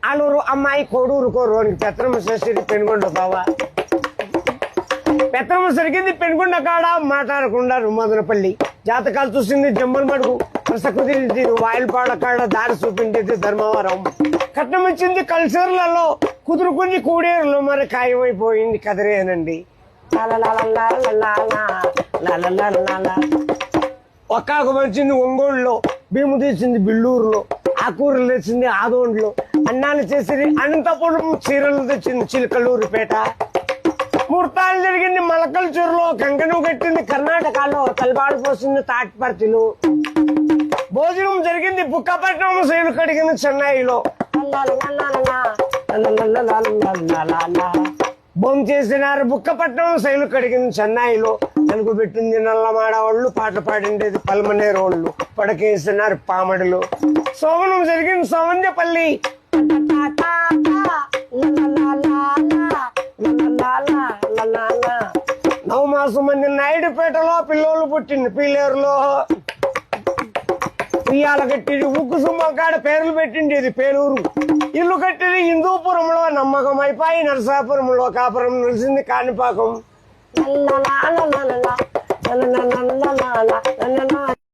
ఆలూరు అమ్మాయి కోడూరు కోరునికి పెత్తనం చేసేది పెనుగొండ బావా. పెత్తనం సరిగింది పెనుగొండ కాడ మాట్లాడకుండా మదనపల్లి. జాతకాలు చూసింది జమ్మల మడుగు. ప్రసకుదిరింది వాయిల్పాడ కాడ దారి చూపించేది ధర్మవరం. కట్నం ఇచ్చింది కల్చర్లలో కుదురుకుని కూడేరులో మరి ఖాయమైపోయింది కదిరేనండి. ఒక్కాకు వచ్చింది ఒంగోలులో, భీము తీసింది బిల్లూరులో, ఆకూరలు తెచ్చింది ఆదోండ్లో, అన్నాలు చేసింది అనంతపురం, చీరలు తెచ్చింది చిలకలూరుపేట. ముహూర్తాలు జరిగింది మలకల్చూరులో, కంకణం కట్టింది కర్ణాటకలో, తలబాడు పోసింది తాటిపర్తిలో. భోజనం జరిగింది బుక్కపట్నం, శైలు కడిగింది చెన్నైలో. బొమ్మ చేసినారు బుక్కపట్నం, శైలు కడిగింది చెన్నైలో. తెలుగు పెట్టింది నల్లమాడవాళ్ళు, పాట పాడిండేది పల్మనేరోళ్ళు, పడకేసినారు పామడిలో. సోమనం జరిగింది సౌందపల్లి. నవమాసం మంది నాయుడుపేటలో, పిల్లోళ్ళు పుట్టింది పీలేరులో. ఉయ్యాల కట్టింది ఉక్కు సుమ్మకాడ, పేర్లు పెట్టిండేది పేలూరు. ఇల్లు కట్టింది హిందూపురంలో, నమ్మకం అయిపోయి నరసాపురంలో, కాపురం నిలిచింది కాణిపాకం.